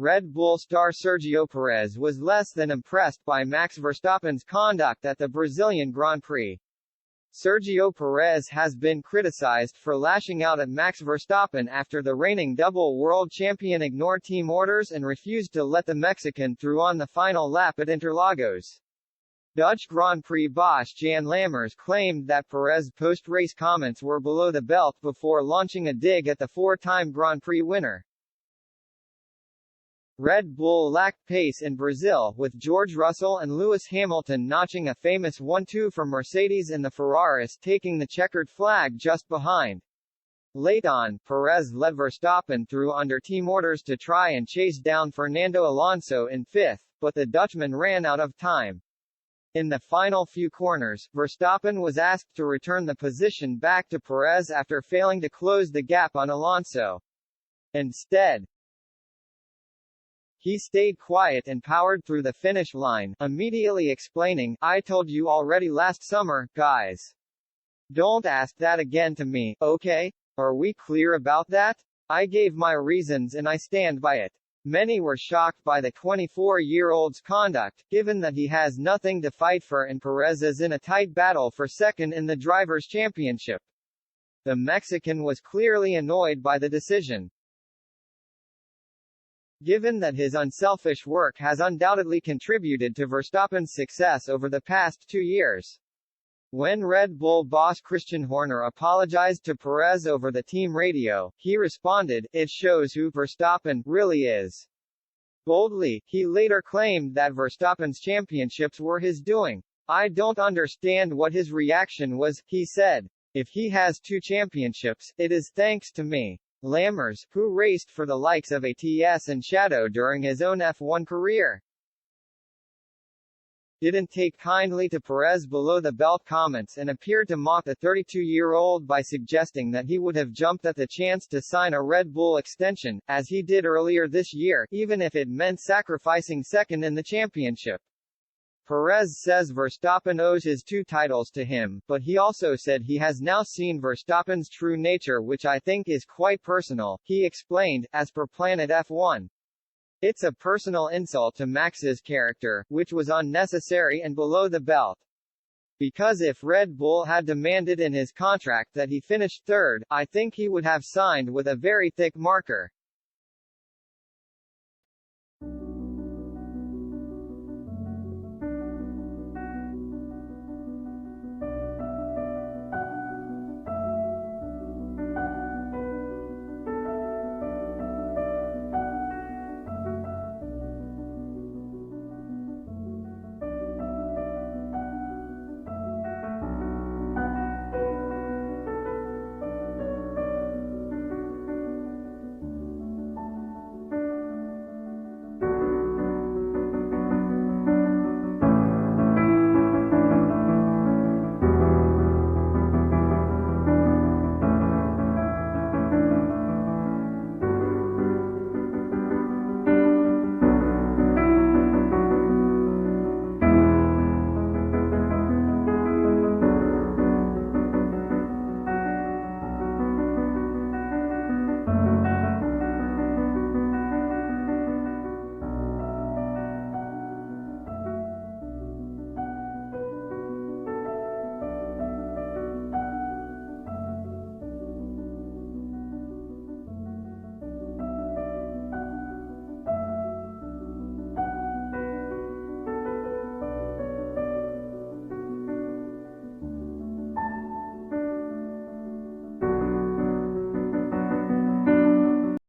Red Bull star Sergio Perez was less than impressed by Max Verstappen's conduct at the Brazilian Grand Prix. Sergio Perez has been criticized for lashing out at Max Verstappen after the reigning double world champion ignored team orders and refused to let the Mexican through on the final lap at Interlagos. Dutch Grand Prix boss Jan Lammers claimed that Perez's post-race comments were below the belt before launching a dig at the four-time Grand Prix winner. Red Bull lacked pace in Brazil, with George Russell and Lewis Hamilton notching a famous 1-2 from Mercedes and the Ferraris taking the checkered flag just behind. Late on, Perez led Verstappen through under team orders to try and chase down Fernando Alonso in fifth, but the Dutchman ran out of time. In the final few corners, Verstappen was asked to return the position back to Perez after failing to close the gap on Alonso. Instead, he stayed quiet and powered through the finish line, immediately explaining, "I told you already last summer, guys. Don't ask that again to me, okay? Are we clear about that? I gave my reasons and I stand by it." Many were shocked by the 24-year-old's conduct, given that he has nothing to fight for and Perez is in a tight battle for second in the Drivers' Championship. The Mexican was clearly annoyed by the decision, given that his unselfish work has undoubtedly contributed to Verstappen's success over the past 2 years. When Red Bull boss Christian Horner apologized to Perez over the team radio, he responded, "It shows who Verstappen really is." Boldly, he later claimed that Verstappen's championships were his doing. "I don't understand what his reaction was," he said. "If he has 2 championships, it is thanks to me." Lammers, who raced for the likes of a.f.t.er and Shadow during his own F1 career, didn't take kindly to Perez's below-the-belt comments and appeared to mock the 32-year-old by suggesting that he would have jumped at the chance to sign a Red Bull extension, as he did earlier this year, even if it meant sacrificing second in the championship. Perez says Verstappen owes his 2 titles to him, but he also said he has now seen Verstappen's true nature, which I think is quite personal. He explained, as per Planet F1. "It's a personal insult to Max's character, which was unnecessary and below the belt. Because if Red Bull had demanded in his contract that he finished third, I think he would have signed with a very thick marker.